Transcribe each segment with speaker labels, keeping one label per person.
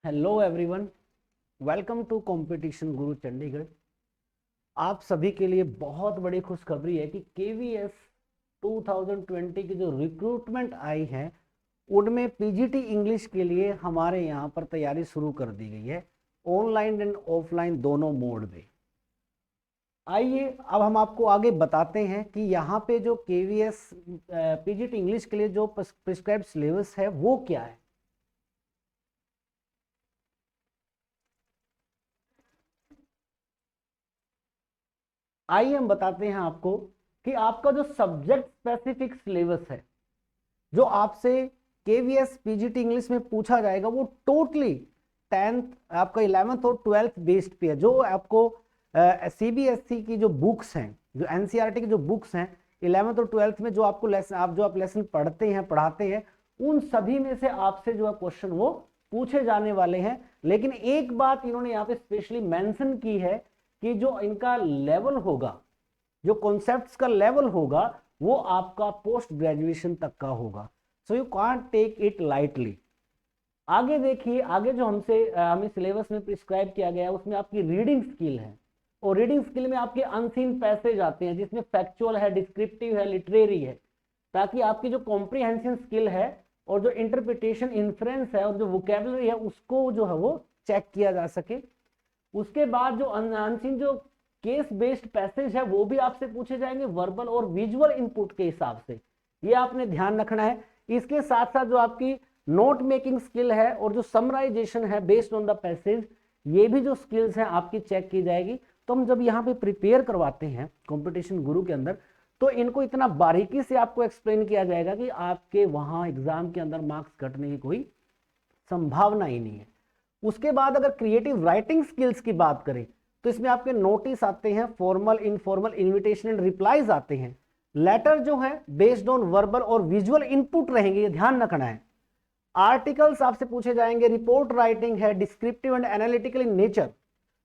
Speaker 1: Hello everyone, welcome to competition Guru Chandigarh. आप सभी के लिए बहुत बड़ी खुशखबरी है कि केवीएस 2020 की जो रिक्रूटमेंट आई है उनमें पीजीटी इंग्लिश के लिए हमारे यहाँ पर तैयारी शुरू कर दी गई है, ऑनलाइन एंड ऑफलाइन दोनों मोड में। आइए अब हम आपको आगे बताते हैं कि यहाँ पे जो केवीएस पीजीटी इंग्लिश के लिए जो प्रिस्क्राइब्ड सिलेबस है वो क्या है। आइए हम बताते हैं आपको कि आपका जो सब्जेक्ट स्पेसिफिक सिलेबस है जो आपसे केवीएस पीजीटी इंग्लिश में पूछा जाएगा वो टोटली 10th आपका 11th और 12th बेस्ड पे है। जो आपको सीबीएसई की जो बुक्स हैं, जो एनसीईआरटी की जो बुक्स हैं 11th और 12th में जो आपको लेसन आप लेसन पढ़ते हैं पढ़ाते हैं उन सभी में से आपसे जो है क्वेश्चन वो पूछे जाने वाले हैं। लेकिन एक बात इन्होंने यहाँ पे स्पेशली मेंशन की है कि जो इनका लेवल होगा, जो कॉन्सेप्ट्स का लेवल होगा वो आपका पोस्ट ग्रेजुएशन तक का होगा। So you can't take it lightly. आगे देखिए, आगे जो हमें सिलेबस में प्रिस्क्राइब किया गया है उसमें आपकी रीडिंग स्किल है और रीडिंग स्किल में आपके अनसीन पैसेज आते हैं जिसमें फैक्चुअल है, डिस्क्रिप्टिव है, लिटरेरी है, ताकि आपकी जो कॉम्प्रिहेंशन स्किल है और जो इंटरप्रिटेशन इन्फ्रेंस है और जो वोकेबलरी है उसको जो है वो चेक किया जा सके। उसके बाद जो अनसीन जो केस बेस्ड पैसेज है वो भी आपसे पूछे जाएंगे वर्बल और विजुअल इनपुट के हिसाब से, ये आपने ध्यान रखना है। इसके साथ साथ जो आपकी नोट मेकिंग स्किल है और जो समराइजेशन है बेस्ड ऑन द पैसेज, ये भी जो स्किल्स हैं आपकी चेक की जाएगी। तो हम जब यहाँ पे प्रिपेयर करवाते हैं कंपटीशन गुरु के अंदर तो इनको इतना बारीकी से आपको एक्सप्लेन किया जाएगा कि आपके वहां एग्जाम के अंदर मार्क्स घटने की कोई संभावना ही नहीं है। उसके बाद अगर क्रिएटिव राइटिंग स्किल्स की बात करें तो इसमें आपके नोटिस आते हैं, formal, informal, invitation and replies आते हैं। लेटर जो है बेस्ड ऑन वर्बल और विजुअल इनपुट रहेंगे, ये ध्यान रखना है। आर्टिकल्स आपसे पूछे जाएंगे, रिपोर्ट राइटिंग है descriptive and analytical in nature.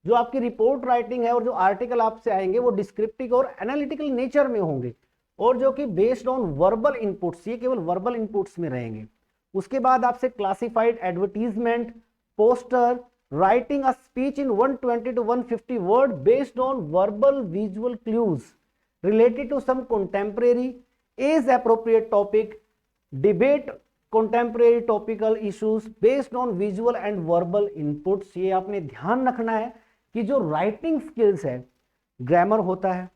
Speaker 1: जो आपकी रिपोर्ट राइटिंग है और जो आर्टिकल आपसे आएंगे वो डिस्क्रिप्टिव और एनालिटिकल नेचर में होंगे और जो कि बेस्ड ऑन वर्बल इनपुट्स, ये केवल वर्बल इनपुट्स में रहेंगे। उसके बाद आपसे classified advertisement, poster, writing a speech in 120 to 150 word based on verbal visual clues related to some contemporary age appropriate topic, debate contemporary topical issues based on visual and verbal inputs। ये आपने ध्यान रखना है कि जो writing skills है, grammar होता है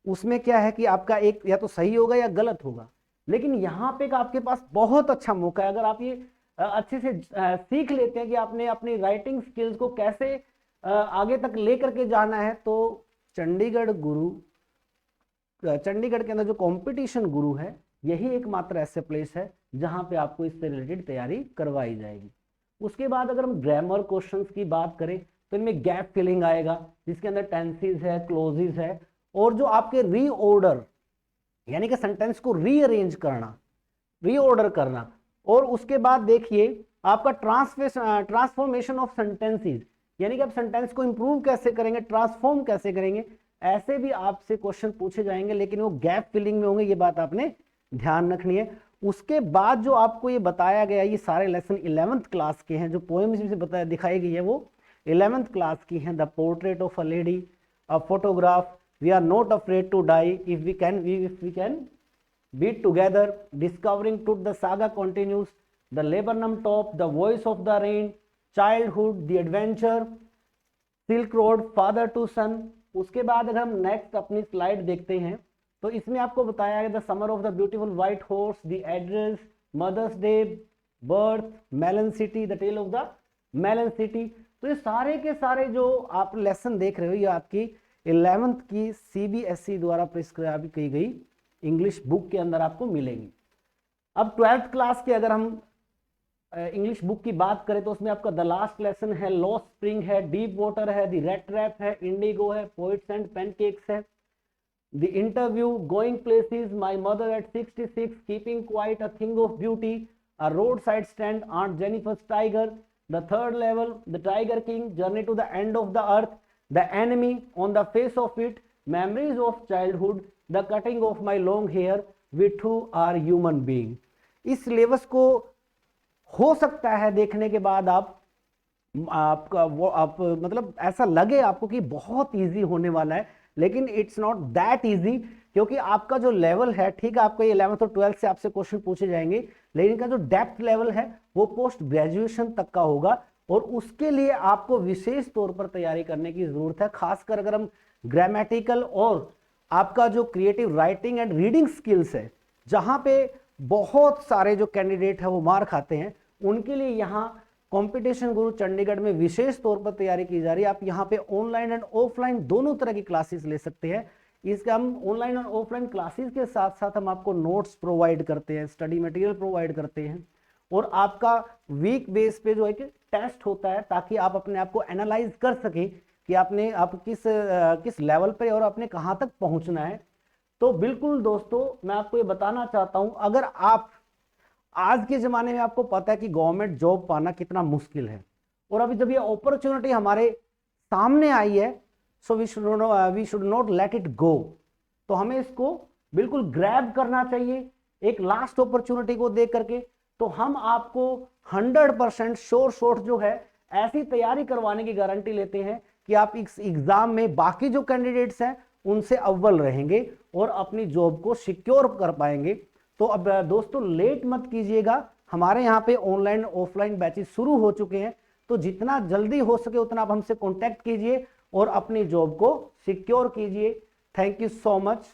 Speaker 1: उसमें क्या है कि आपका एक या तो सही होगा या गलत होगा, लेकिन यहाँ पे आपके पास बहुत अच्छा मौका है। अगर आप ये अच्छे से सीख लेते हैं कि आपने अपनी राइटिंग स्किल्स को कैसे आगे तक लेकर के जाना है, तो चंडीगढ़ के अंदर जो कंपटीशन गुरु है यही एकमात्र ऐसे प्लेस है जहां पे आपको इससे रिलेटेड तैयारी करवाई जाएगी। उसके बाद अगर हम ग्रामर क्वेश्चंस की बात करें तो इनमें गैप फिलिंग आएगा जिसके अंदर टेंसेस है, क्लोजेस है और जो आपके रीऑर्डर यानी कि सेंटेंस को रीअरेंज करना, रीऑर्डर करना। और उसके बाद देखिए आपका ट्रांसफॉर्मेशन ऑफ सेंटेंसेस, यानी कि आप सेंटेंस को इंप्रूव कैसे करेंगे, ट्रांसफॉर्म कैसे करेंगे, ऐसे भी आपसे क्वेश्चन पूछे जाएंगे, लेकिन वो गैप फिलिंग में होंगे, ये बात आपने ध्यान रखनी है। उसके बाद जो आपको ये बताया गया, ये सारे लेसन 11th क्लास के हैं, जो पोएम्स में से बताया दिखाई गई है वो 11th क्लास की हैं। The portrait of a lady, a photograph, we are not afraid to die, if we can beat together, discovering truth, the saga continues, the laburnum top, the voice of the rain, childhood, the adventure, silk road, father to son. उसके बाद अगर हम next अपनी slide देखते हैं तो इसमें आपको बताया गया the summer of the beautiful white horse, the address, mother's day, birth, melon city, the tale of the melon city. तो ये सारे के सारे जो आप लेसन देख रहे हो ये आपकी 11th की सीबीएसई द्वारा प्रिस्क्राइब की गई इंग्लिश बुक के अंदर आपको मिलेंगी। अब 12th क्लास के अगर हम इंग्लिश बुक की बात करें तो उसमें आपका द लास्ट लेसन है, लॉस्ट स्प्रिंग है, डीप वाटर है, द रेड ट्रैप है, इंडिगो है, पोइट्स एंड पैनकेक्स है, the interview, going places, my mother at 66, keeping quiet, a thing of beauty, a road side stand, aunt Jennifer's tiger, the third level, the tiger king, journey to the end of the earth, the enemy, on the face of it, memories of childhood, the cutting of my long hair, with who are human being. इस syllabus को हो सकता है देखने के बाद आप आपका वो आप मतलब ऐसा लगे आपको कि बहुत इजी होने वाला है, लेकिन इट्स नॉट दैट इजी, क्योंकि आपका जो लेवल है, ठीक है, आपका 11th और 12th से आपसे क्वेश्चन पूछे जाएंगे, लेकिन इनका जो डेप्थ लेवल है वो पोस्ट ग्रेजुएशन तक का होगा, और उसके लिए आपको विशेष तौर पर तैयारी करने की जरूरत है। खासकर अगर हम ग्रामेटिकल और आपका जो creative writing and reading skills है, जहां पे बहुत सारे जो कैंडिडेट है वो मार खाते हैं, उनके लिए यहाँ कंपटीशन गुरु चंडीगढ़ में विशेष तौर पर तैयारी की जा रही है। आप यहाँ पे ऑनलाइन एंड ऑफलाइन दोनों तरह की क्लासेस ले सकते हैं। इसके हम ऑनलाइन और ऑफलाइन क्लासेस के साथ साथ हम आपको नोट्स प्रोवाइड करते हैं, स्टडी मटेरियल प्रोवाइड करते हैं, और आपका वीक बेस पे जो है कि टेस्ट होता है, ताकि आप अपने आप को एनालाइज कर सके कि आप किस लेवल पे और आपने कहाँ तक पहुंचना है। तो बिल्कुल दोस्तों, मैं आपको ये बताना चाहता हूं, अगर आप आज के जमाने में, आपको पता है कि गवर्नमेंट जॉब पाना कितना मुश्किल है, और अभी जब ये अपॉर्चुनिटी हमारे सामने आई है, so we should not let it go. तो हमें इसको बिल्कुल ग्रैब करना चाहिए एक लास्ट अपॉर्चुनिटी को देख करके। तो हम आपको 100% श्योर शॉट जो है ऐसी तैयारी करवाने की गारंटी लेते हैं कि आप इस एग्जाम में बाकी जो कैंडिडेट्स हैं उनसे अव्वल रहेंगे और अपनी जॉब को सिक्योर कर पाएंगे। तो अब दोस्तों लेट मत कीजिएगा, हमारे यहाँ पे ऑनलाइन ऑफलाइन बैचेस शुरू हो चुके हैं, तो जितना जल्दी हो सके उतना आप हमसे कांटेक्ट कीजिए और अपनी जॉब को सिक्योर कीजिए। Thank you so much.